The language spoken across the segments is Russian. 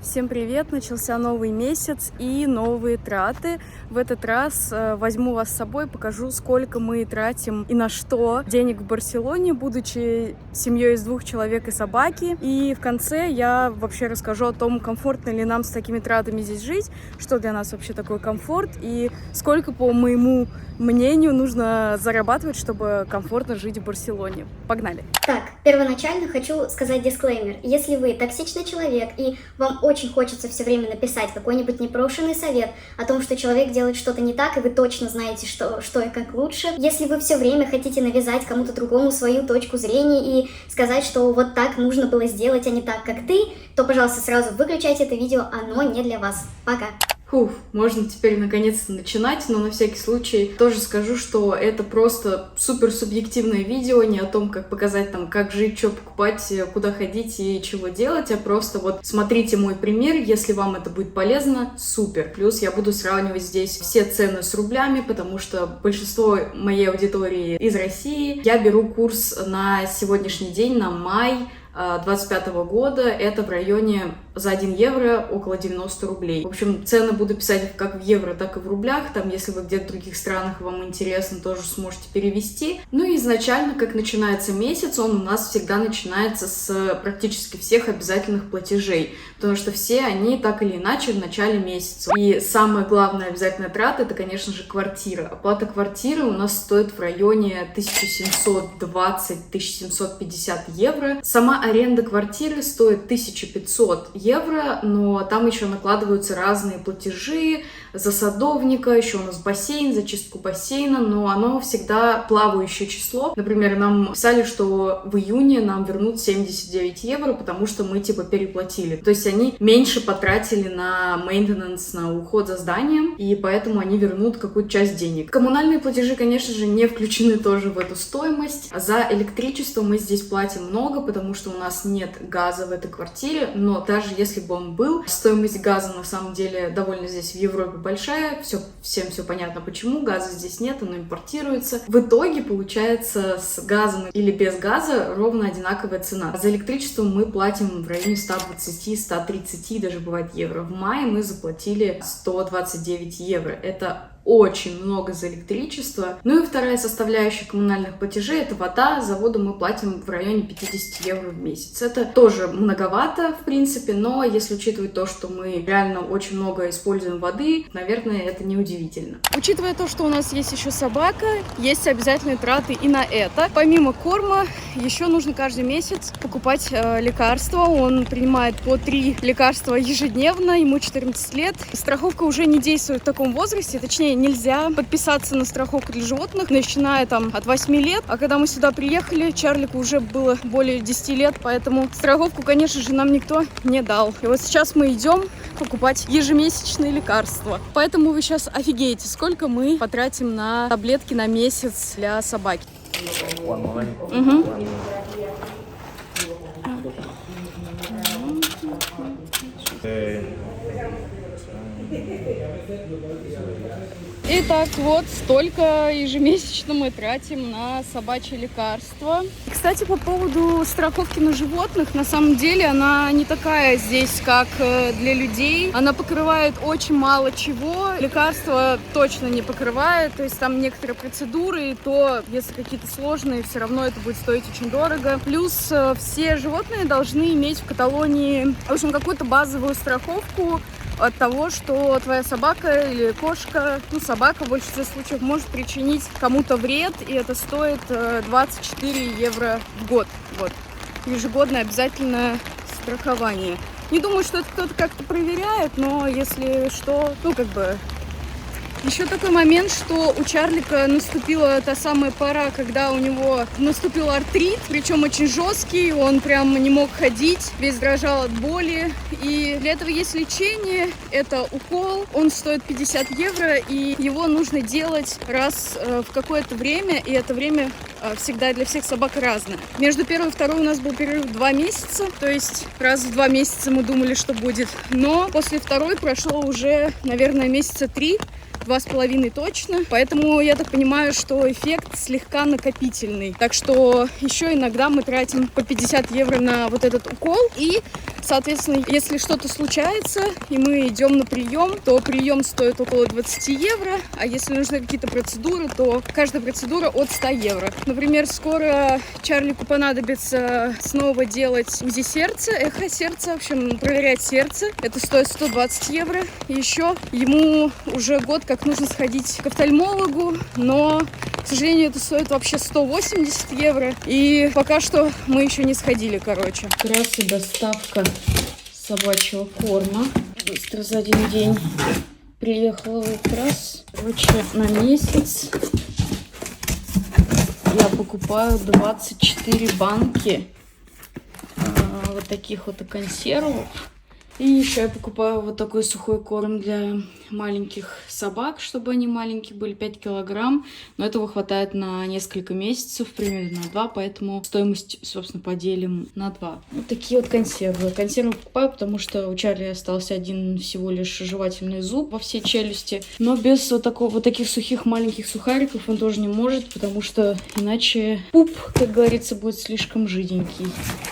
Всем привет! Начался новый месяц и новые траты. В этот раз возьму вас с собой, покажу, сколько мы тратим и на что денег в Барселоне, будучи семьей из 2 человек и собаки. И в конце я вообще расскажу о том, комфортно ли нам с такими тратами здесь жить, что для нас вообще такой комфорт и сколько, по моему мнению, нужно зарабатывать, чтобы комфортно жить в Барселоне. Погнали! Так, первоначально хочу сказать дисклеймер. Если вы токсичный человек и вам очень хочется все время написать какой-нибудь непрошенный совет о том, что человек делает что-то не так, и вы точно знаете, что и как лучше, если вы все время хотите навязать кому-то другому свою точку зрения и сказать, что вот так нужно было сделать, а не так, как ты, то, пожалуйста, сразу выключайте это видео, оно не для вас. Пока! Фух, можно теперь наконец-то начинать, но на всякий случай тоже скажу, что это просто супер субъективное видео, не о том, как показать там, как жить, что покупать, куда ходить и чего делать, а просто вот смотрите мой пример, если вам это будет полезно, супер. Плюс я буду сравнивать здесь все цены с рублями, потому что большинство моей аудитории из России. Я беру курс на сегодняшний день, на май 2025 года, это в районе за 1 евро около 90 рублей. В общем, цены буду писать как в евро, так и в рублях. Там, если вы где-то в других странах, вам интересно, тоже сможете перевести. Ну и изначально, как начинается месяц, он у нас всегда начинается с практически всех обязательных платежей, потому что все они так или иначе в начале месяца. И самая главная обязательная трата — это, конечно же, квартира. Оплата квартиры у нас стоит в районе 1720-1750 евро. Сама аренда квартиры стоит 1500 евро, но там еще накладываются разные платежи за садовника, еще у нас бассейн, за чистку бассейна, но оно всегда плавающее число. Например, нам писали, что в июне нам вернут 79 евро, потому что мы типа переплатили. То есть они меньше потратили на мейнтенанс, на уход за зданием, и поэтому они вернут какую-то часть денег. Коммунальные платежи, конечно же, не включены тоже в эту стоимость. За электричество мы здесь платим много, потому что у нас нет газа в этой квартире, но даже если бы он был, стоимость газа на самом деле довольно здесь в Европе большая, всем все понятно почему, газа здесь нет, оно импортируется. В итоге получается с газом или без газа ровно одинаковая цена. За электричество мы платим в районе 120-130 даже бывает евро. В мае мы заплатили 129 евро. Это очень много за электричество. Ну и вторая составляющая коммунальных платежей — это вода. За воду мы платим в районе 50 евро в месяц. Это тоже многовато, в принципе, но если учитывать то, что мы реально очень много используем воды, наверное, это не удивительно. Учитывая то, что у нас есть еще собака, есть обязательные траты и на это. Помимо корма, еще нужно каждый месяц покупать лекарства. Он принимает по 3 лекарства ежедневно, ему 14 лет. Страховка уже не действует в таком возрасте, точнее, нельзя подписаться на страховку для животных, начиная там от 8 лет. А когда мы сюда приехали, Чарлику уже было более 10 лет, поэтому страховку, конечно же, нам никто не дал. И вот сейчас мы идем покупать ежемесячные лекарства. Поэтому вы сейчас офигеете, сколько мы потратим на таблетки на месяц для собаки. Итак, вот столько ежемесячно мы тратим на собачьи лекарства. И, кстати, по поводу страховки на животных, на самом деле она не такая здесь, как для людей. Она покрывает очень мало чего. Лекарства точно не покрывает, то есть там некоторые процедуры, и то, если какие-то сложные, все равно это будет стоить очень дорого. Плюс все животные должны иметь в Каталонии, в общем, какую-то базовую страховку от того, что твоя собака или кошка, собака в большинстве случаев может причинить кому-то вред, и это стоит 24 евро в год. Вот. Ежегодное обязательное страхование. Не думаю, что это кто-то как-то проверяет, но если что, Еще такой момент, что у Чарлика наступила та самая пора, когда у него наступил артрит, причем очень жесткий, он прям не мог ходить, весь дрожал от боли. И для этого есть лечение, это укол, он стоит 50 евро, и его нужно делать раз в какое-то время, и это время всегда для всех собак разная. Между первой и второй у нас был перерыв 2 месяца, то есть раз в 2 месяца мы думали, что будет. Но после второй прошло уже, наверное, месяца 3, 2,5 точно. Поэтому я так понимаю, что эффект слегка накопительный. Так что еще иногда мы тратим по 50 евро на вот этот укол. И, соответственно, если что-то случается, и мы идем на прием, то прием стоит около 20 евро. А если нужны какие-то процедуры, то каждая процедура от 100 евро. Например, скоро Чарлику понадобится снова делать УЗИ сердца, эхо сердца, в общем, проверять сердце. Это стоит 120 евро. И еще ему уже год как нужно сходить к офтальмологу, но, к сожалению, это стоит вообще 180 евро. И пока что мы еще не сходили, короче. Как раз и доставка собачьего корма. Быстро за один день приехала как раз. Короче, на месяц я покупаю 24 банки вот таких вот консервов. И еще я покупаю вот такой сухой корм для маленьких собак, чтобы они маленькие были, 5 килограмм. Но этого хватает на несколько месяцев, примерно на 2, поэтому стоимость, собственно, поделим на 2. Вот такие вот консервы. Консервы покупаю, потому что у Чарли остался один всего лишь жевательный зуб во всей челюсти. Но без вот таких сухих маленьких сухариков он тоже не может, потому что иначе пуп, как говорится, будет слишком жиденький.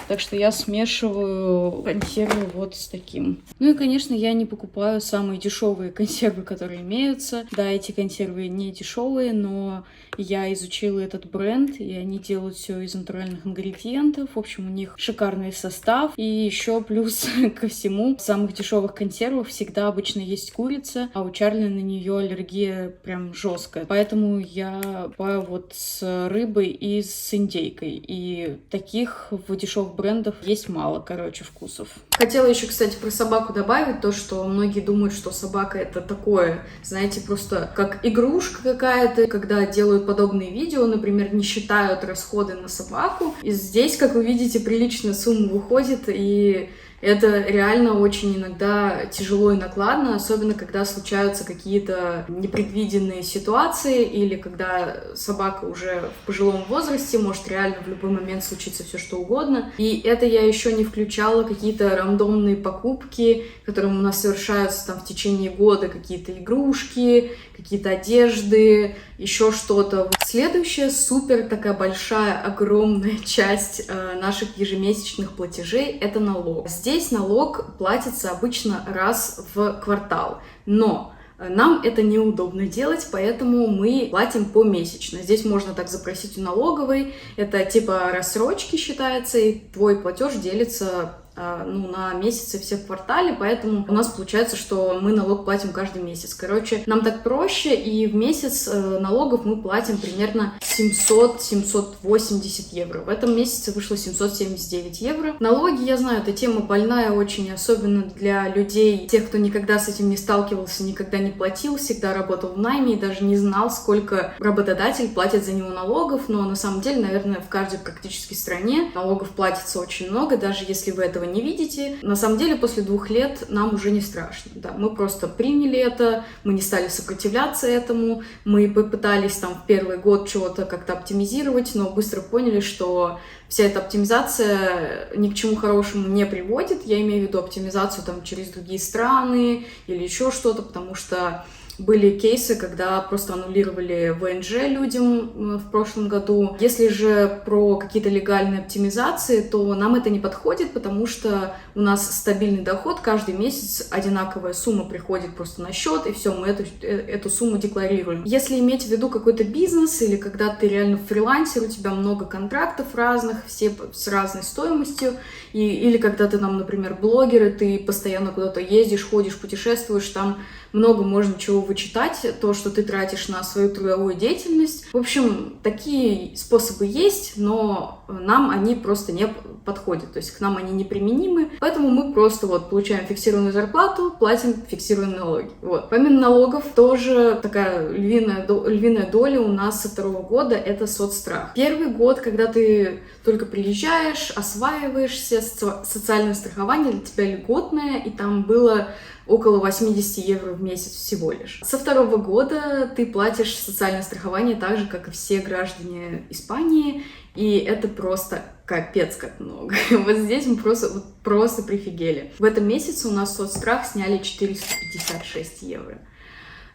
Так что я смешиваю консервы вот с таким. Ну и, конечно, я не покупаю самые дешевые консервы, которые имеются. Да, эти консервы не дешевые, но я изучила этот бренд, и они делают все из натуральных ингредиентов. В общем, у них шикарный состав. И еще плюс ко всему, в самых дешевых консервах всегда обычно есть курица, а у Чарли на нее аллергия прям жесткая. Поэтому я покупаю вот с рыбой и с индейкой. И таких в дешевых брендах есть мало, короче, вкусов. Хотела еще, кстати, про собаку добавить то, что многие думают, что собака это такое, знаете, просто как игрушка какая-то, когда делают подобные видео, например, не считают расходы на собаку. И здесь, как вы видите, приличная сумма выходит, и это реально очень иногда тяжело и накладно, особенно когда случаются какие-то непредвиденные ситуации или когда собака уже в пожилом возрасте, может реально в любой момент случиться все что угодно. И это я еще не включала какие-то рандомные покупки, которые у нас совершаются там в течение года, какие-то игрушки, какие-то одежды, еще что-то. Следующая супер такая большая, огромная часть наших ежемесячных платежей — это налог. Здесь налог платится обычно раз в квартал, но нам это неудобно делать, поэтому мы платим помесячно. Здесь можно так запросить у налоговой, это типа рассрочки считается, и твой платеж делится на месяцы все в квартале, поэтому у нас получается, что мы налог платим каждый месяц. Короче, нам так проще, и в месяц налогов мы платим примерно 700-780 евро. В этом месяце вышло 779 евро. Налоги, я знаю, эта тема больная очень, особенно для людей, тех, кто никогда с этим не сталкивался, никогда не платил, всегда работал в найме и даже не знал, сколько работодатель платит за него налогов, но на самом деле, наверное, в каждой практически стране налогов платится очень много, даже если вы этого не видите. На самом деле, после 2 лет нам уже не страшно. Да, мы просто приняли это, мы не стали сопротивляться этому, мы попытались там в первый год чего-то как-то оптимизировать, но быстро поняли, что вся эта оптимизация ни к чему хорошему не приводит. Я имею в виду оптимизацию там через другие страны или еще что-то, потому что были кейсы, когда просто аннулировали ВНЖ людям в прошлом году. Если же про какие-то легальные оптимизации, то нам это не подходит, потому что у нас стабильный доход, каждый месяц одинаковая сумма приходит просто на счет, и все, мы эту сумму декларируем. Если иметь в виду какой-то бизнес, или когда ты реально фрилансер, у тебя много контрактов разных, все с разной стоимостью, или когда ты там, например, блогер, и ты постоянно куда-то ездишь, ходишь, путешествуешь, там много можно чего вычитать, то, что ты тратишь на свою трудовую деятельность. В общем, такие способы есть, но нам они просто не подходят, то есть к нам они неприменимы, поэтому мы просто получаем фиксированную зарплату, платим фиксированные налоги. Помимо налогов тоже такая львиная доля у нас со 2-го года — это соцстрах. Первый год, когда ты только приезжаешь, осваиваешься, социальное страхование для тебя льготное, и там было около 80 евро в месяц всего лишь. Со 2-го года ты платишь социальное страхование так же, же, как и все граждане Испании, и это просто капец как много. Вот здесь мы просто прифигели. В этом месяце у нас соцстрах сняли 456 евро.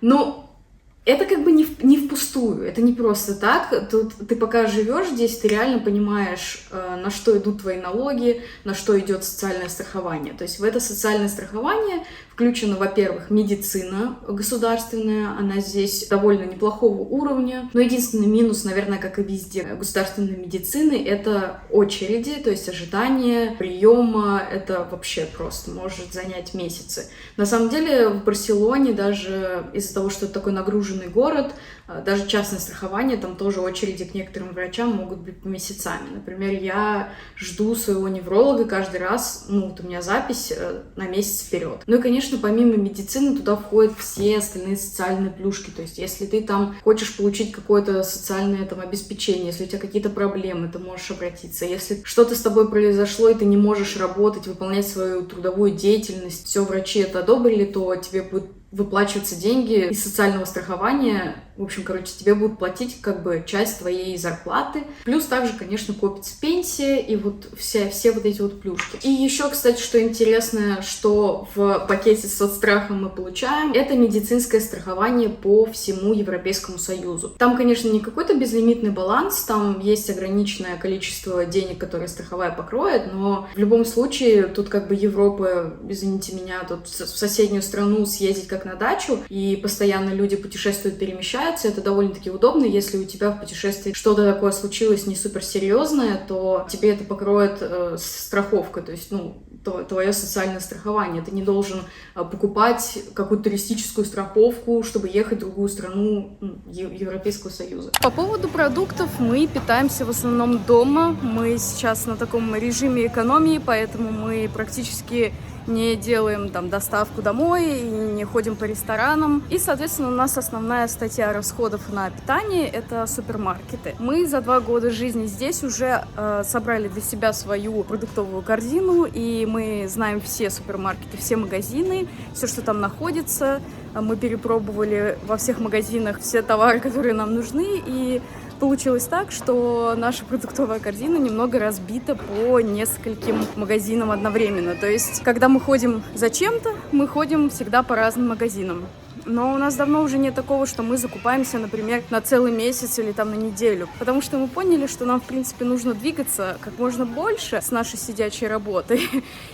Ну, это как бы не впустую, это не просто так. Тут ты пока живешь здесь, ты реально понимаешь, на что идут твои налоги, на что идет социальное страхование. То есть в это социальное страхование включена, во-первых, медицина государственная, она здесь довольно неплохого уровня. Но единственный минус, наверное, как и везде государственной медицины, это очереди, то есть ожидание приема, это вообще просто может занять месяцы. На самом деле в Барселоне даже из-за того, что это такой нагруженный город, даже частное страхование, там тоже очереди к некоторым врачам могут быть по месяцами. Например, я жду своего невролога каждый раз, вот у меня запись на месяц вперед. Ну и, конечно, помимо медицины туда входят все остальные социальные плюшки. То есть, если ты там хочешь получить какое-то социальное там обеспечение, если у тебя какие-то проблемы, ты можешь обратиться. Если что-то с тобой произошло, и ты не можешь работать, выполнять свою трудовую деятельность, все врачи это одобрили, то тебе будет выплачиваться деньги из социального страхования. В общем, тебе будут платить как бы часть твоей зарплаты. Плюс также, конечно, копится пенсия и вот все вот эти вот плюшки. И еще, кстати, что интересно, что в пакете с соцстрахом мы получаем, это медицинское страхование по всему Европейскому Союзу. Там, конечно, не какой-то безлимитный баланс, там есть ограниченное количество денег, которые страховая покроет, но в любом случае тут как бы Европа, извините меня, тут в соседнюю страну съездить как на дачу, и постоянно люди путешествуют, перемещаются, это довольно-таки удобно. Если у тебя в путешествии что-то такое случилось не суперсерьезное, то тебе это покроет страховка, то есть, твое социальное страхование. Ты не должен покупать какую-то туристическую страховку, чтобы ехать в другую страну Европейского Союза. По поводу продуктов, мы питаемся в основном дома. Мы сейчас на таком режиме экономии, поэтому мы практически не делаем там доставку домой и не ходим по ресторанам. И, соответственно, у нас основная статья расходов на питание — это супермаркеты. Мы за 2 года жизни здесь уже собрали для себя свою продуктовую корзину, и мы знаем все супермаркеты, все магазины, все, что там находится. Мы перепробовали во всех магазинах все товары, которые нам нужны, и получилось так, что наша продуктовая корзина немного разбита по нескольким магазинам одновременно. То есть, когда мы ходим за чем-то, мы ходим всегда по разным магазинам. Но у нас давно уже нет такого, что мы закупаемся, например, на целый месяц или там на неделю. Потому что мы поняли, что нам, в принципе, нужно двигаться как можно больше с нашей сидячей работой.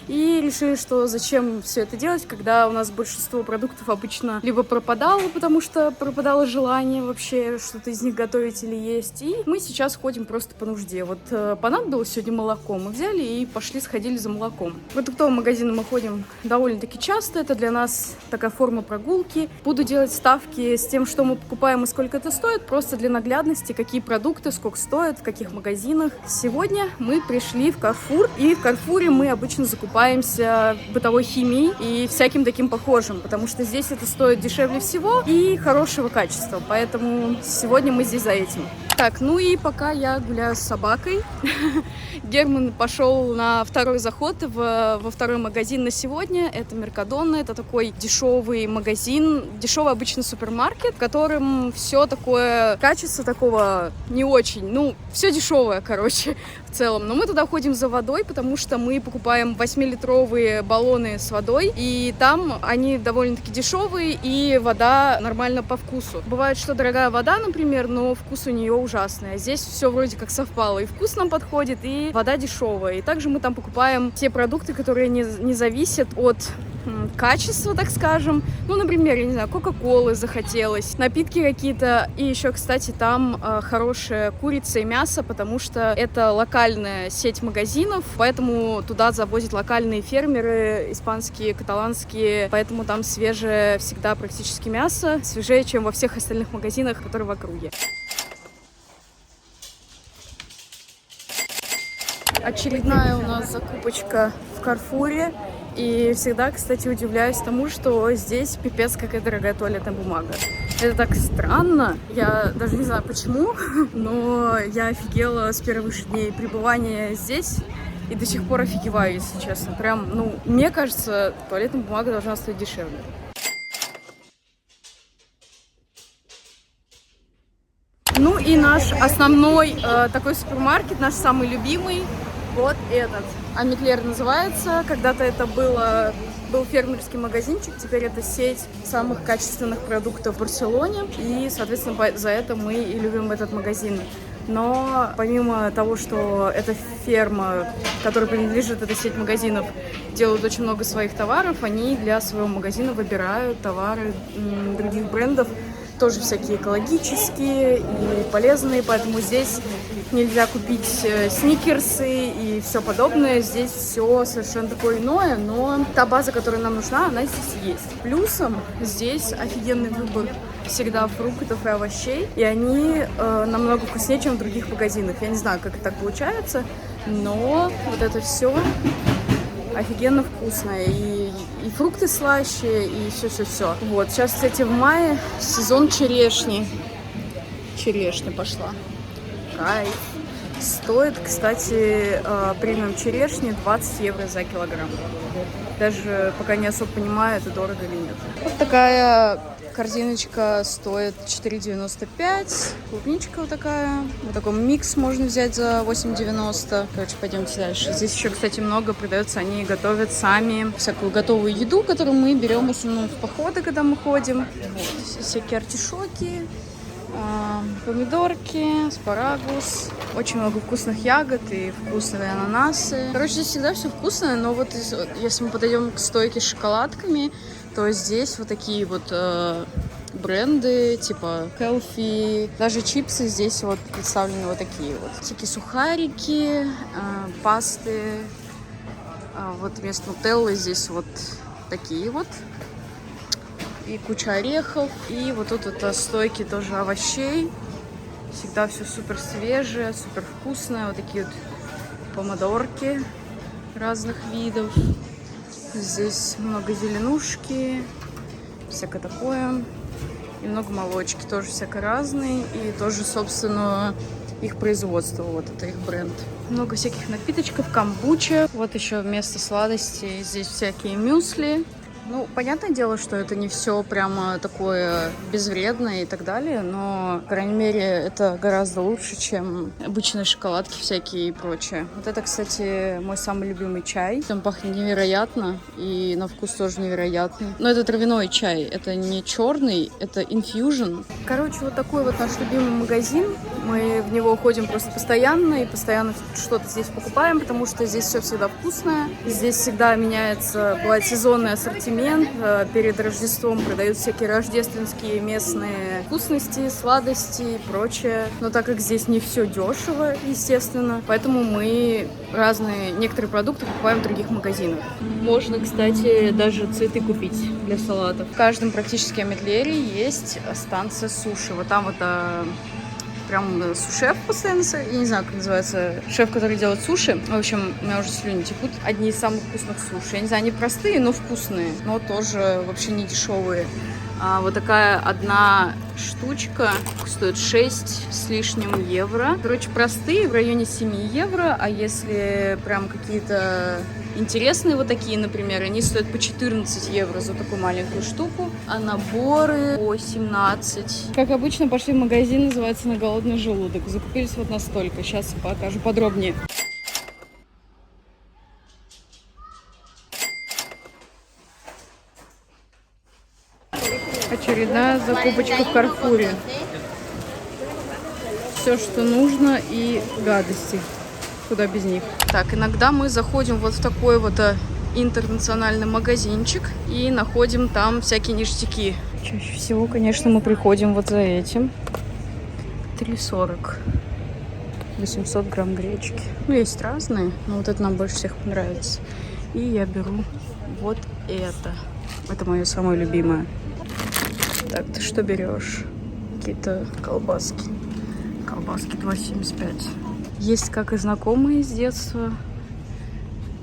И решили, что зачем все это делать, когда у нас большинство продуктов обычно либо пропадало, потому что пропадало желание вообще что-то из них готовить или есть. И мы сейчас ходим просто по нужде. Вот понадобилось сегодня молоко, мы взяли и сходили за молоком. В продуктовые магазины мы ходим довольно-таки часто. Это для нас такая форма прогулки. Буду делать ставки с тем, что мы покупаем и сколько это стоит, просто для наглядности, какие продукты, сколько стоят, в каких магазинах. Сегодня мы пришли в Carrefour, и в Carrefour мы обычно закупаемся бытовой химией и всяким таким похожим, потому что здесь это стоит дешевле всего и хорошего качества, поэтому сегодня мы здесь за этим. Так, и пока я гуляю с собакой, Герман пошел на второй заход во второй магазин на сегодня. Это Меркадона, это такой дешевый магазин, дешевый обычный супермаркет, в котором все такое качество такого не очень, все дешевое, в целом. Но мы туда ходим за водой, потому что мы покупаем 8-литровые баллоны с водой, и там они довольно-таки дешевые, и вода нормально по вкусу. Бывает, что дорогая вода, например, но вкус у нее ужасный. А здесь все вроде как совпало, и вкус нам подходит, и вода дешевая. И также мы там покупаем те продукты, которые не зависят от качества, так скажем. Например, я не знаю, кока-колы захотелось, напитки какие-то. И еще, кстати, там хорошая курица и мясо, потому что это локальная сеть магазинов, поэтому туда завозят локальные фермеры, испанские, каталанские, поэтому там свежее всегда практически мясо, свежее, чем во всех остальных магазинах, которые в округе. Очередная у нас закупочка в Карфуре. И всегда, кстати, удивляюсь тому, что здесь пипец какая дорогая туалетная бумага. Это так странно, я даже не знаю почему, но я офигела с первых же дней пребывания здесь и до сих пор офигеваю, если честно. Прям, мне кажется, туалетная бумага должна стоить дешевле. Ну и наш основной такой супермаркет, наш самый любимый, вот этот. Амиклер называется. Когда-то это был фермерский магазинчик, теперь это сеть самых качественных продуктов в Барселоне. И, соответственно, за это мы и любим этот магазин. Но помимо того, что эта ферма, которая принадлежит этой сеть магазинов, делают очень много своих товаров, они для своего магазина выбирают товары других брендов, тоже всякие экологические и полезные, поэтому здесь нельзя купить сникерсы и все подобное. Здесь все совершенно такое иное, но та база, которая нам нужна, она здесь есть. Плюсом здесь офигенный выбор всегда фруктов и овощей, и они намного вкуснее, чем в других магазинах. Я не знаю, как это так получается, но вот это все офигенно вкусное. И фрукты слаще, и все-все-все. Вот, сейчас, кстати, в мае сезон черешни. Черешня пошла. Кайф. Стоит, кстати, премиум черешни 20 евро за килограмм. Даже пока не особо понимаю, это дорого или нет. Вот такая корзиночка стоит 4,95. Клубничка вот такая. Вот такой микс можно взять за 8,90. Короче, пойдемте дальше. Здесь еще, кстати, много продается. Они готовят сами всякую готовую еду, которую мы берем в основном в походы, когда мы ходим. Вот. Всякие артишоки, помидорки, аспарагус. Очень много вкусных ягод и вкусные ананасы. Короче, здесь всегда все вкусное, но вот если мы подойдем к стойке с шоколадками, то здесь вот такие вот бренды, типа Healthy. Даже чипсы здесь вот представлены вот такие вот. Всякие сухарики, пасты. Вот вместо нутеллы здесь вот такие вот. И куча орехов. И вот тут вот стойки тоже овощей. Всегда все супер свежее, супер вкусное. Вот такие вот помидорки разных видов. Здесь много зеленушки, всякое такое. И много молочки, тоже всякое разные. И тоже, собственно, их производство. Вот это их бренд. Много всяких напиточков, камбуча. Вот еще вместо сладостей здесь всякие мюсли. Ну, понятное дело, что это не все прямо такое безвредное и так далее, но, по крайней мере, это гораздо лучше, чем обычные шоколадки всякие и прочее. Вот это, кстати, мой самый любимый чай. Он пахнет невероятно и на вкус тоже невероятный. Но это травяной чай, это не черный, это инфьюжн. Короче, вот такой вот наш любимый магазин. Мы в него ходим просто постоянно и постоянно что-то здесь покупаем, потому что здесь все всегда вкусное. Здесь всегда меняется, бывает сезонный ассортимент. Перед Рождеством продают всякие рождественские местные вкусности, сладости и прочее. Но так как здесь не все дешево, естественно, поэтому мы некоторые продукты покупаем в других магазинах. Можно, кстати, даже цветы купить для салатов. В каждом практически амитлере есть станция суши. Вот там вот прям сушеф постоянно, я не знаю, как называется, шеф, который делает суши. В общем, у меня уже слюни текут. Одни из самых вкусных суши. Я не знаю, они простые, но вкусные, но тоже вообще не дешевые. Вот такая одна штучка стоит 6 с лишним евро. Короче, простые, в районе 7 евро, а если прям какие-то интересные вот такие, например, они стоят по 14 евро за такую маленькую штуку, а наборы по 17. Как обычно, пошли в магазин, называется «На голодный желудок». Закупились вот настолько. Сейчас покажу подробнее. Очередная закупочка в Карфуре. Все, что нужно, и гадости. Куда без них. Так, иногда мы заходим вот в такой вот интернациональный магазинчик и находим там всякие ништяки. Чаще всего, конечно, мы приходим вот за этим. 3,40. 800 грамм гречки. Ну, есть разные, но вот это нам больше всех понравится. И я беру вот это. Это мое самое любимое. Так, ты что берешь? Какие-то колбаски. Колбаски 2,75. Есть как и знакомые с детства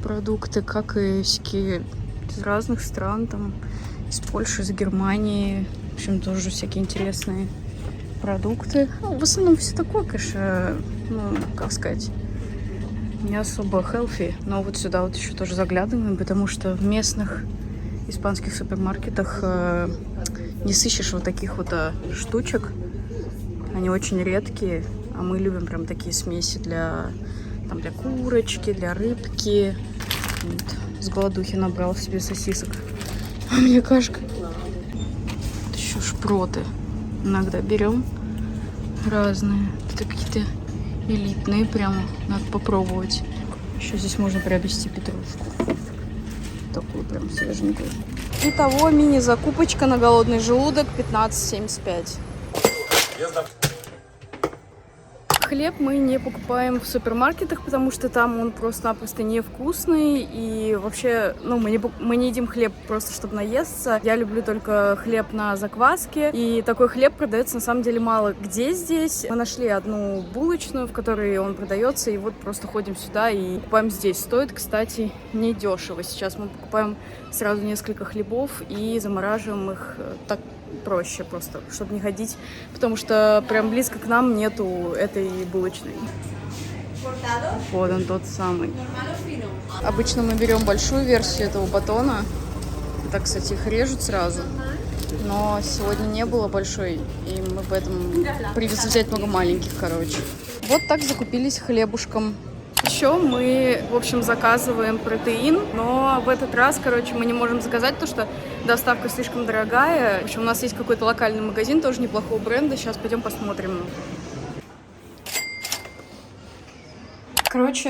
продукты, как и всякие из разных стран, там, из Польши, из Германии. В общем, тоже всякие интересные продукты. Ну, в основном все такое, конечно, ну, как сказать, не особо healthy. Но вот сюда вот еще тоже заглядываем, потому что в местных испанских супермаркетах не сыщешь вот таких вот штучек. Они очень редкие, а мы любим прям такие смеси для курочки, для рыбки. Вот. С голодухи набрал себе сосисок. А мне кашка. Вот еще шпроты. Иногда берем разные. Это какие-то элитные прямо. Надо попробовать. Еще здесь можно приобрести петрушку. Такую прям свеженькую. Итого мини-закупочка на голодный желудок 15,75. Хлеб мы не покупаем в супермаркетах, потому что там он просто-напросто невкусный. И вообще, мы не едим хлеб просто, чтобы наесться. Я люблю только хлеб на закваске. И такой хлеб продается на самом деле мало где здесь. Мы нашли одну булочную, в которой он продается. И вот просто ходим сюда и покупаем здесь. Стоит, кстати, недешево. Сейчас мы покупаем сразу несколько хлебов и замораживаем их так проще просто, чтобы не ходить, потому что прям близко к нам нету этой булочной. Вот он тот самый. Обычно мы берем большую версию этого батона. Так, кстати, их режут сразу. Но сегодня не было большой, и мы поэтому привезли взять много маленьких, короче. Вот так закупились хлебушком. Еще мы, в общем, заказываем протеин, но в этот раз, мы не можем заказать, потому что доставка слишком дорогая. В общем, у нас есть какой-то локальный магазин, тоже неплохого бренда. Сейчас пойдем посмотрим.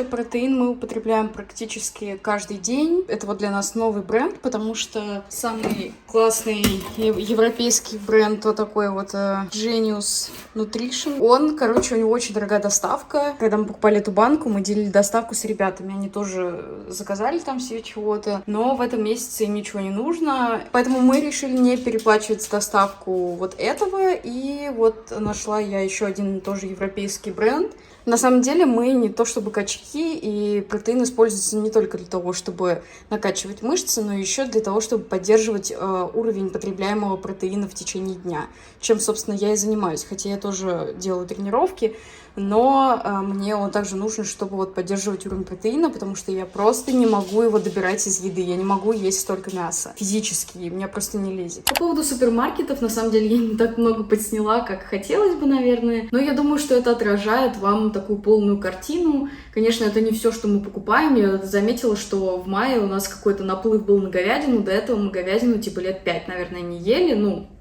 Протеин мы употребляем практически каждый день. Это вот для нас новый бренд, потому что самый классный европейский бренд, вот такой вот Genius Nutrition, он, у него очень дорогая доставка. Когда мы покупали эту банку, мы делили доставку с ребятами. Они тоже заказали там себе чего-то, но в этом месяце им ничего не нужно. Поэтому мы решили не переплачивать за доставку вот этого. И вот нашла я еще один тоже европейский бренд. На самом деле мы не то чтобы качки, и протеин используется не только для того, чтобы накачивать мышцы, но еще для того, чтобы поддерживать уровень потребляемого протеина в течение дня, чем, собственно, я и занимаюсь, хотя я тоже делаю тренировки, но мне он также нужен, чтобы вот поддерживать уровень протеина, потому что я просто не могу его добирать из еды, я не могу есть столько мяса физически, и меня просто не лезет. По поводу супермаркетов, на самом деле, я не так много подсняла, как хотелось бы, наверное, но я думаю, что это отражает вам такую полную картину. Конечно, это не все, что мы покупаем. Я заметила, что в мае у нас какой-то наплыв был на говядину. До этого мы говядину лет 5, наверное, не ели.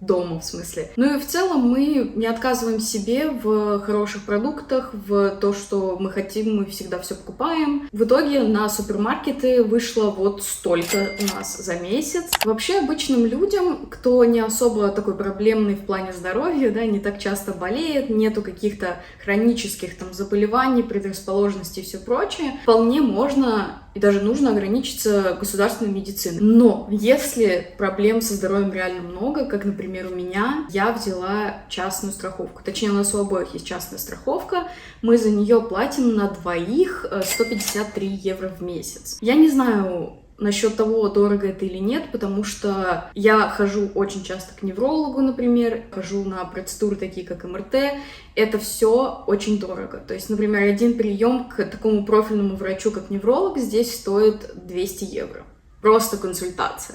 Дома в смысле. И в целом мы не отказываем себе в хороших продуктах, в то, что мы хотим, мы всегда все покупаем. В итоге на супермаркеты вышло вот столько у нас за месяц. Вообще обычным людям, кто не особо такой проблемный в плане здоровья, не так часто болеет, нету каких-то хронических заболеваний, предрасположенностей и все прочее, вполне можно и даже нужно ограничиться государственной медициной. Но если проблем со здоровьем реально много, как, например, у меня, я взяла частную страховку. Точнее, у нас у обоих есть частная страховка. Мы за нее платим на двоих 153 евро в месяц. Я не знаю насчет того, дорого это или нет, потому что я хожу очень часто к неврологу, например, хожу на процедуры такие, как МРТ. Это все очень дорого. То есть, например, один прием к такому профильному врачу, как невролог, здесь стоит 200 евро. Просто консультация.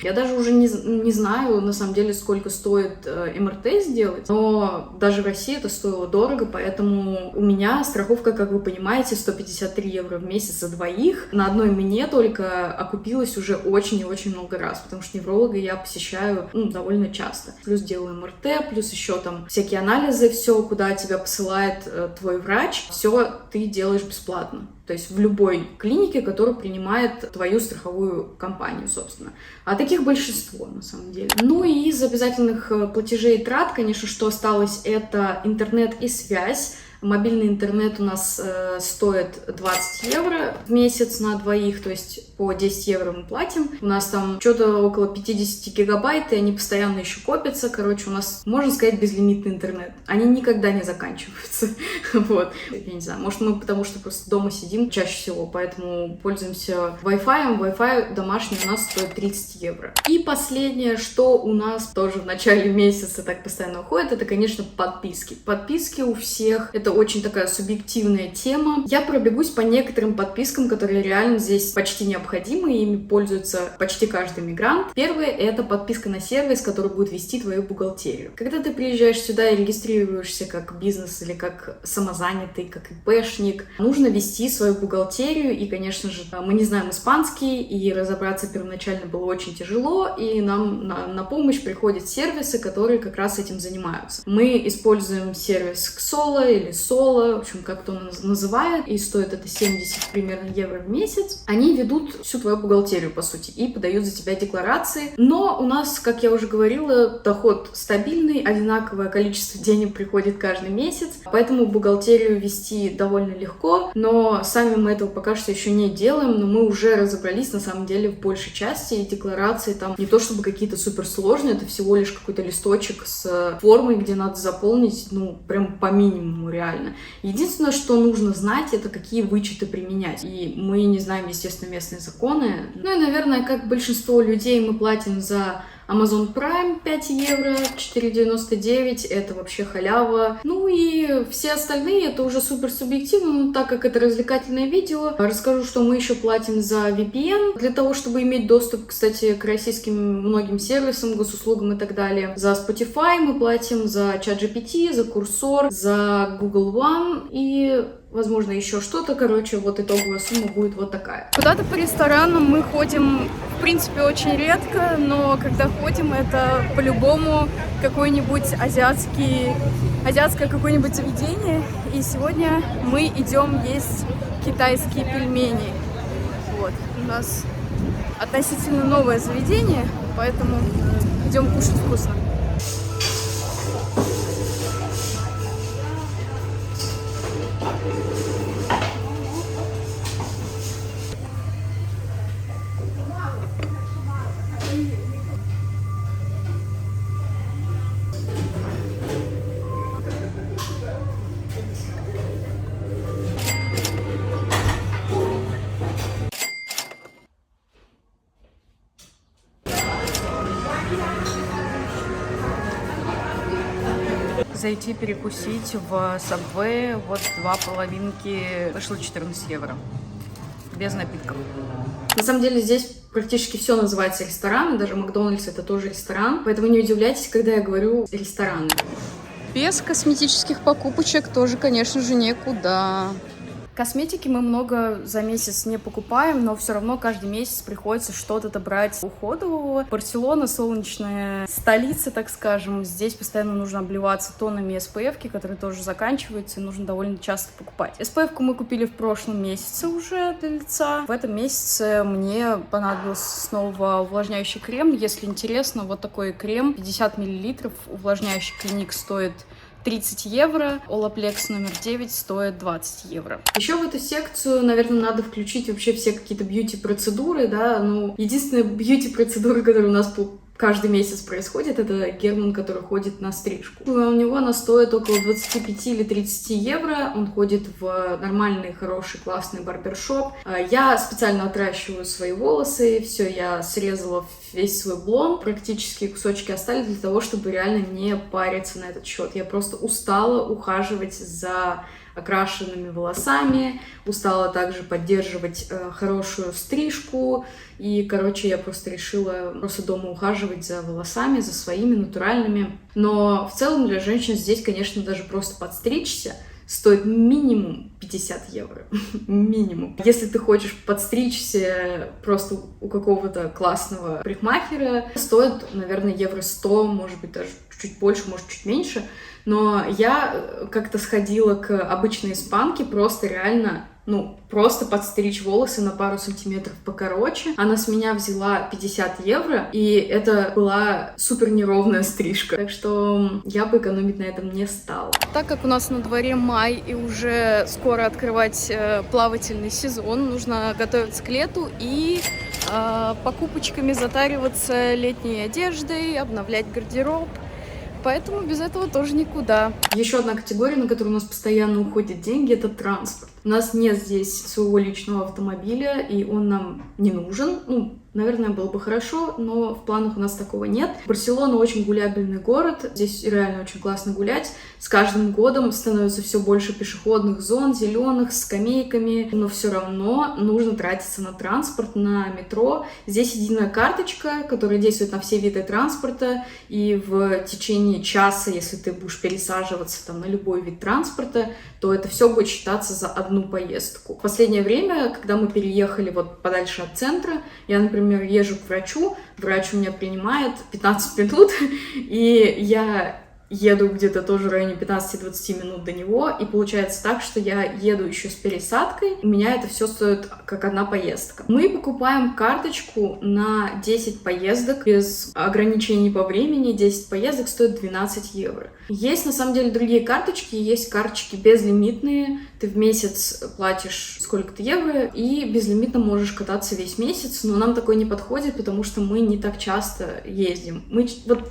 Я даже уже не знаю, на самом деле, сколько стоит МРТ сделать, но даже в России это стоило дорого, поэтому у меня страховка, как вы понимаете, 153 евро в месяц за двоих. На одной мне только окупилась уже очень и очень много раз, потому что невролога я посещаю довольно часто. Плюс делаю МРТ, плюс еще всякие анализы, все, куда тебя посылает твой врач, все ты делаешь бесплатно. То есть в любой клинике, которая принимает твою страховую компанию, собственно. А таких большинство, на самом деле. И из обязательных платежей и трат, конечно, что осталось, это интернет и связь. Мобильный интернет у нас стоит 20 евро в месяц на двоих, то есть по 10 евро мы платим. У нас там что-то около 50 гигабайт, и они постоянно еще копятся. У нас, можно сказать, безлимитный интернет. Они никогда не заканчиваются. Вот. Я не знаю, может, мы потому что просто дома сидим чаще всего, поэтому пользуемся Wi-Fi. Wi-Fi домашний у нас стоит 30 евро. И последнее, что у нас тоже в начале месяца так постоянно уходит, это, конечно, подписки. Подписки у всех — это очень такая субъективная тема. Я пробегусь по некоторым подпискам, которые реально здесь почти необходимы. необходимы, и ими пользуется почти каждый мигрант. Первое — это подписка на сервис, который будет вести твою бухгалтерию. Когда ты приезжаешь сюда и регистрируешься как бизнес или как самозанятый, как ИПшник, нужно вести свою бухгалтерию, и, конечно же, мы не знаем испанский, и разобраться первоначально было очень тяжело, и нам на помощь приходят сервисы, которые как раз этим занимаются. Мы используем сервис Xolo или Solo, в общем, как-то он называет, и стоит это 70 примерно евро в месяц. Они ведут всю твою бухгалтерию, по сути, и подают за тебя декларации. Но у нас, как я уже говорила, доход стабильный, одинаковое количество денег приходит каждый месяц, поэтому бухгалтерию вести довольно легко, но сами мы этого пока что еще не делаем, но мы уже разобрались, на самом деле, в большей части, и декларации там не то чтобы какие-то суперсложные, это всего лишь какой-то листочек с формой, где надо заполнить, ну, прям по минимуму реально. Единственное, что нужно знать, это какие вычеты применять. И мы не знаем, естественно, местные законы. Ну и, наверное, как большинство людей, мы платим за Amazon Prime 5 евро, 4,99, это вообще халява. Ну и все остальные, это уже супер субъективно, но так как это развлекательное видео, расскажу, что мы еще платим за VPN, для того, чтобы иметь доступ, кстати, к российским многим сервисам, госуслугам и так далее. За Spotify мы платим, за ChatGPT, за Cursor, за Google One и... возможно, еще что-то. Короче, вот итоговая сумма будет вот такая. Куда-то по ресторанам мы ходим, в принципе, очень редко, но когда ходим, это по-любому какой-нибудь азиатское какое-нибудь заведение. И сегодня мы идем есть китайские пельмени. Вот. У нас относительно новое заведение, поэтому идем кушать вкусно. Зайти перекусить в Subway, вот 2 половинки, вышло 14 евро, без напитков. На самом деле здесь практически все называется ресторан, даже Макдональдс это тоже ресторан, поэтому не удивляйтесь, когда я говорю ресторан. Без косметических покупочек тоже, конечно же, никуда. Косметики мы много за месяц не покупаем, но все равно каждый месяц приходится что-то добрать уходового. Барселона — солнечная столица, так скажем. Здесь постоянно нужно обливаться тоннами SPF-ки, которые тоже заканчиваются, и нужно довольно часто покупать. SPF-ку мы купили в прошлом месяце уже для лица. В этом месяце мне понадобился снова увлажняющий крем. Если интересно, вот такой крем, 50 мл, увлажняющий Клиник стоит 30 евро, Olaplex номер 9 стоит 20 евро. Еще в эту секцию, наверное, надо включить вообще все какие-то бьюти-процедуры, да, ну, единственная бьюти-процедура, которая у нас каждый месяц происходит, это Герман, который ходит на стрижку. У него она стоит около 25 или 30 евро. Он ходит в нормальный, хороший, классный барбершоп. Я специально отращиваю свои волосы. Все, я срезала весь свой блонд. Практически кусочки остались для того, чтобы реально не париться на этот счет. Я просто устала ухаживать за окрашенными волосами, устала также поддерживать хорошую стрижку, и, короче, я просто решила дома ухаживать за волосами, за своими натуральными. Но в целом для женщин здесь, конечно, даже просто подстричься стоит минимум 50 евро. Минимум. Если ты хочешь подстричься просто у какого-то классного парикмахера, стоит, наверное, евро 100, может быть, даже чуть больше, может, чуть меньше. Но я как-то сходила к обычной испанке, просто реально, просто подстричь волосы на пару сантиметров покороче. Она с меня взяла 50 евро, и это была супер неровная стрижка. Так что я бы экономить на этом не стала. Так как у нас на дворе май и уже скоро открывать плавательный сезон, нужно готовиться к лету и покупочками затариваться летней одеждой, обновлять гардероб. Поэтому без этого тоже никуда. Еще одна категория, на которую у нас постоянно уходят деньги, это транспорт. У нас нет здесь своего личного автомобиля, и он нам не нужен. Наверное, было бы хорошо, но в планах у нас такого нет. Барселона очень гулябельный город, здесь реально очень классно гулять. С каждым годом становится все больше пешеходных зон, зеленых, с скамейками, но все равно нужно тратиться на транспорт, на метро. Здесь единая карточка, которая действует на все виды транспорта, и в течение часа, если ты будешь пересаживаться на любой вид транспорта, то это все будет считаться за одну поездку. В последнее время, когда мы переехали подальше от центра, я, например, езжу к врачу, врач у меня принимает 15 минут, и я еду где-то тоже в районе 15-20 минут до него, и получается так, что я еду еще с пересадкой, у меня это все стоит как одна поездка. Мы покупаем карточку на 10 поездок без ограничений по времени, 10 поездок стоит 12 евро. Есть на самом деле другие карточки, есть карточки безлимитные, ты в месяц платишь сколько-то евро и безлимитно можешь кататься весь месяц, но нам такое не подходит, потому что мы не так часто ездим.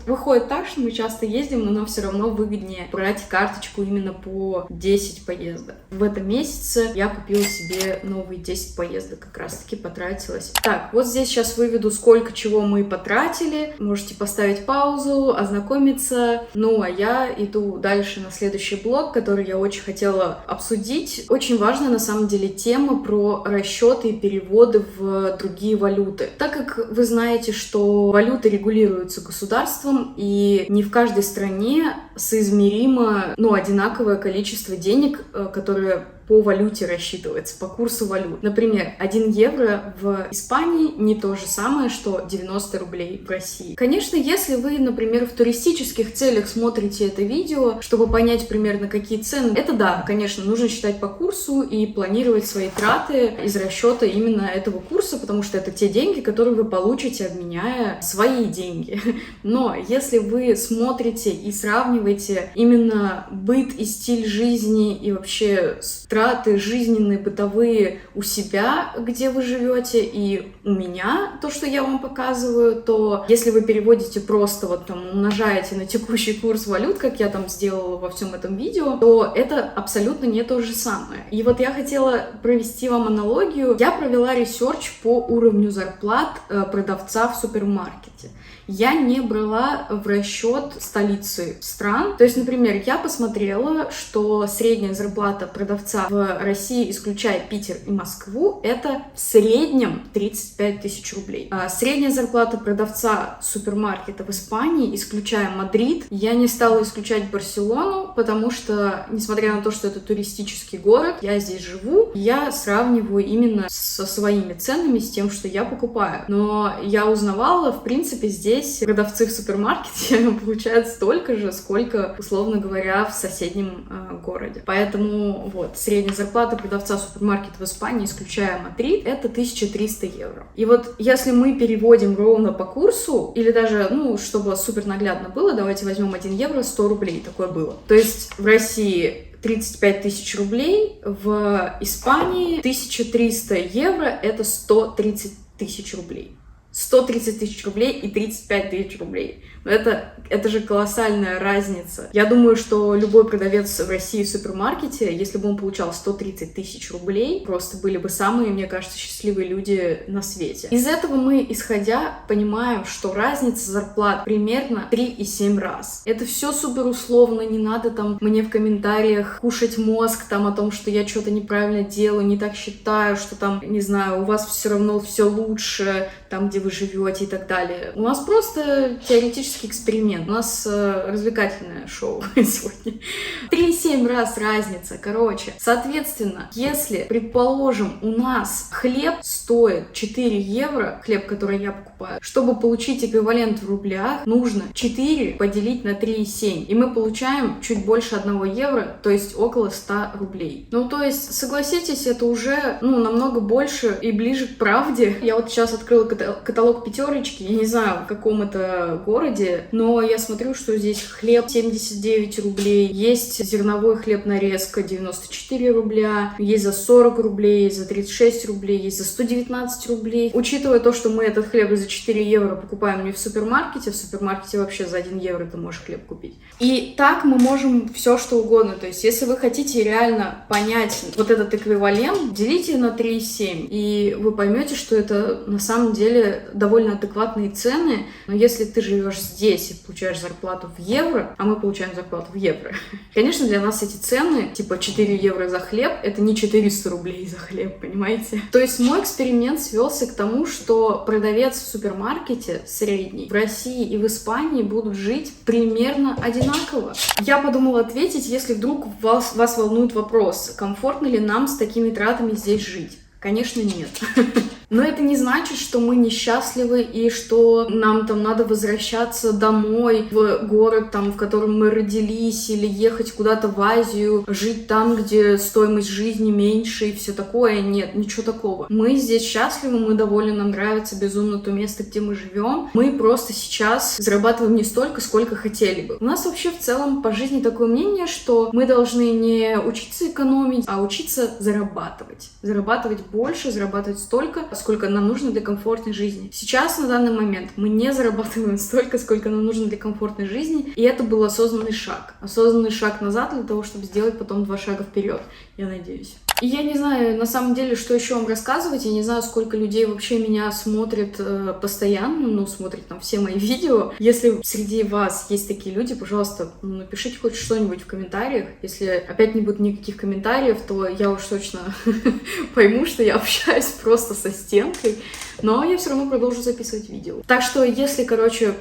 Выходит так, что мы часто ездим, но нам все равно выгоднее брать карточку именно по 10 поездок. В этом месяце я купила себе новые 10 поездок, как раз таки потратилась. Так, вот здесь сейчас выведу, сколько чего мы потратили. Можете поставить паузу, ознакомиться. А я иду дальше на следующий блок, который я очень хотела обсудить. Очень важная на самом деле тема про расчеты и переводы в другие валюты. Так как вы знаете, что валюты регулируются государством, и не в каждой стране соизмеримо, одинаковое количество денег, которое по валюте рассчитывается, по курсу валют. Например, 1 евро в Испании не то же самое, что 90 рублей в России. Конечно, если вы, например, в туристических целях смотрите это видео, чтобы понять примерно какие цены, это да, конечно, нужно считать по курсу и планировать свои траты из расчета именно этого курса, потому что это те деньги, которые вы получите, обменяя свои деньги. Но если вы смотрите и сравниваете именно быт и стиль жизни и вообще траты жизненные, бытовые у себя, где вы живете, и у меня, то, что я вам показываю, то если вы переводите просто умножаете на текущий курс валют, как я там сделала во всем этом видео, то это абсолютно не то же самое. И я хотела провести вам аналогию. Я провела ресерч по уровню зарплат продавца в супермаркете. Я не брала в расчет столицы стран. То есть, например, я посмотрела, что средняя зарплата продавца в России, исключая Питер и Москву, это в среднем 35 тысяч рублей. А средняя зарплата продавца супермаркета в Испании, исключая Мадрид, я не стала исключать Барселону, потому что, несмотря на то, что это туристический город, я здесь живу, я сравниваю именно со своими ценами, с тем, что я покупаю. Но я узнавала, в принципе, здесь продавцы в супермаркете получают столько же, сколько, условно говоря, в соседнем городе. Поэтому средняя зарплата продавца супермаркета в Испании, исключая Мадрид, это 1300 евро. И если мы переводим ровно по курсу, или даже, чтобы супер наглядно было, давайте возьмем 1 евро 100 рублей, такое было. То есть в России 35 тысяч рублей, в Испании 1300 евро, это 130 тысяч рублей. 130 тысяч рублей и 35 тысяч рублей. Это же колоссальная разница. Я думаю, что любой продавец в России в супермаркете, если бы он получал 130 тысяч рублей, просто были бы самые, мне кажется, счастливые люди на свете. Из этого мы, исходя, понимаем, что разница зарплат примерно 3,7 раз. Это все супер условно, не надо мне в комментариях кушать мозг о том, что я что-то неправильно делаю, не так считаю, что не знаю, у вас все равно все лучше, где вы живете и так далее. У нас просто теоретический эксперимент. У нас развлекательное шоу сегодня. 3,7 раз разница. Соответственно, если, предположим, у нас хлеб стоит 4 евро, хлеб, который я покупаю, чтобы получить эквивалент в рублях, нужно 4 поделить на 3,7. И мы получаем чуть больше 1 евро, то есть около 100 рублей. То есть, согласитесь, это уже намного больше и ближе к правде. Я сейчас открыла каталог пятерочки, я не знаю, в каком это городе, но я смотрю, что здесь хлеб 79 рублей, есть зерновой хлеб нарезка 94 рубля, есть за 40 рублей, есть за 36 рублей, есть за 119 рублей. Учитывая то, что мы этот хлеб за 4 евро покупаем не в супермаркете вообще за 1 евро ты можешь хлеб купить. И так мы можем все что угодно. То есть, если вы хотите реально понять вот этот эквивалент, делите на 3,7, и вы поймете, что это на самом деле довольно адекватные цены. Но если ты живешь здесь и получаешь зарплату в евро, а мы получаем зарплату в евро, конечно, для нас эти цены, типа 4 евро за хлеб, это не 400 рублей за хлеб, понимаете? То есть мой эксперимент свелся к тому, что продавец в супермаркете средний в России и в Испании будут жить примерно одинаково. Я подумала ответить, если вдруг вас волнует вопрос, комфортно ли нам с такими тратами здесь жить. Конечно, нет. Но это не значит, что мы несчастливы и что нам там надо возвращаться домой, в город, там, в котором мы родились, или ехать куда-то в Азию, жить там, где стоимость жизни меньше и все такое. Нет, ничего такого. Мы здесь счастливы, мы довольны, нам нравится безумно то место, где мы живем. Мы просто сейчас зарабатываем не столько, сколько хотели бы. У нас вообще в целом по жизни такое мнение, что мы должны не учиться экономить, а учиться зарабатывать. Зарабатывать больше, зарабатывать столько, сколько нам нужно для комфортной жизни. Сейчас, на данный момент, мы не зарабатываем столько, сколько нам нужно для комфортной жизни, и это был осознанный шаг. Осознанный шаг назад для того, чтобы сделать потом 2 шага вперед, я надеюсь. И я не знаю, на самом деле, что еще вам рассказывать. Я не знаю, сколько людей вообще меня смотрит постоянно, смотрят там все мои видео. Если среди вас есть такие люди, пожалуйста, напишите хоть что-нибудь в комментариях. Если опять не будет никаких комментариев, то я уж точно пойму, что я общаюсь просто со стенкой. Но я все равно продолжу записывать видео. Так что, если,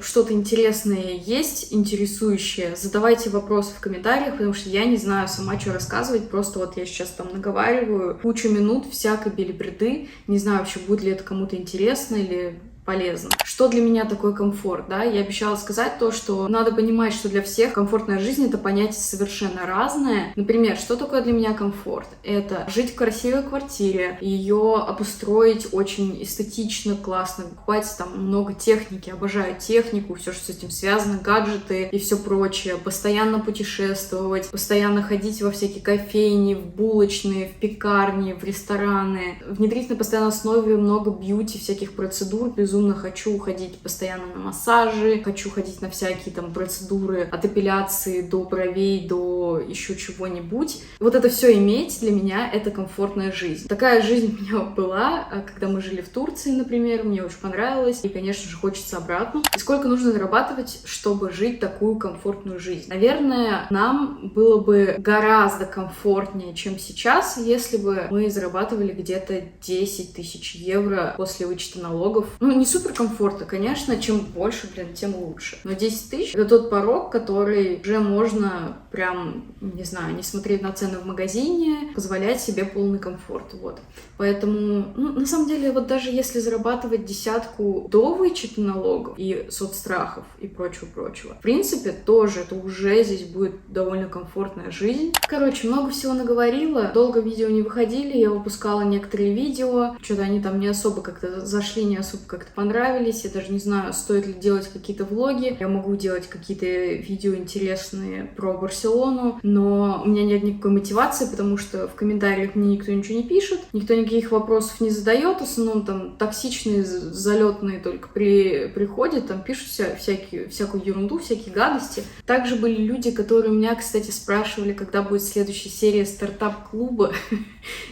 что-то интересное есть, интересующее, задавайте вопросы в комментариях, потому что я не знаю сама, что рассказывать. Просто вот я сейчас там наговариваю кучу минут всякой белиберды. Не знаю вообще, будет ли это кому-то интересно или полезно. Что для меня такой комфорт, да? Я обещала сказать то, что надо понимать, что для всех комфортная жизнь — это понятие совершенно разное. Например, что такое для меня комфорт? Это жить в красивой квартире, ее обустроить очень эстетично, классно, покупать там много техники, обожаю технику, все, что с этим связано, гаджеты и все прочее, постоянно путешествовать, постоянно ходить во всякие кофейни, в булочные, в пекарни, в рестораны, внедрить на постоянной основе много бьюти, всяких процедур. Безумно хочу ходить постоянно на массажи, хочу ходить на всякие там процедуры от эпиляции до бровей, до еще чего-нибудь. Вот это все иметь для меня — это комфортная жизнь. Такая жизнь у меня была, когда мы жили в Турции, например, мне очень понравилось, и, конечно же, хочется обратно. И сколько нужно зарабатывать, чтобы жить такую комфортную жизнь? Наверное, нам было бы гораздо комфортнее, чем сейчас, если бы мы зарабатывали где-то 10 тысяч евро после вычета налогов. Не супер комфортно, конечно, чем больше, тем лучше. Но 10 тысяч — это тот порог, который уже можно прям, не знаю, не смотреть на цены в магазине, позволять себе полный комфорт, вот. Поэтому, на самом деле, вот даже если зарабатывать 10 до вычета налогов и соцстрахов и прочего-прочего, в принципе, тоже это уже здесь будет довольно комфортная жизнь. Много всего наговорила, долго видео не выходили, я выпускала некоторые видео, что-то они там не особо как-то зашли, не особо как-то понравились, я даже не знаю, стоит ли делать какие-то влоги, я могу делать какие-то видео интересные про Барселону, но у меня нет никакой мотивации, потому что в комментариях мне никто ничего не пишет, никто никаких вопросов не задает, в основном там токсичные, залетные только приходят, там пишут всякую ерунду, всякие гадости. Также были люди, которые у меня, кстати, спрашивали, когда будет следующая серия стартап-клуба.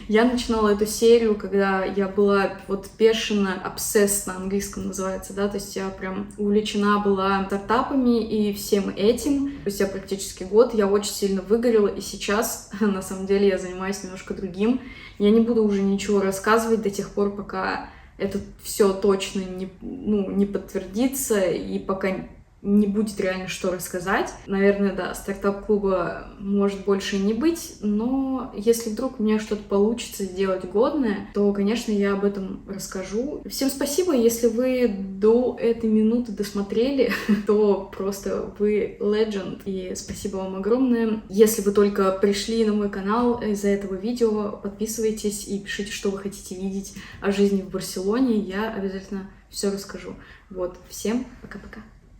Я начинала эту серию, когда я была бешено obsessed на английском называется, да, то есть я прям увлечена была стартапами и всем этим. Спустя практически год я очень сильно выгорела, и сейчас, на самом деле, я занимаюсь немножко другим. Я не буду уже ничего рассказывать до тех пор, пока это все точно не подтвердится, и пока не будет реально что рассказать. Наверное, да, стартап-клуба может больше и не быть, но если вдруг у меня что-то получится сделать годное, то, конечно, я об этом расскажу. Всем спасибо, если вы до этой минуты досмотрели, то просто вы legend, и спасибо вам огромное. Если вы только пришли на мой канал из-за этого видео, подписывайтесь и пишите, что вы хотите видеть о жизни в Барселоне, я обязательно все расскажу. Вот, всем пока-пока.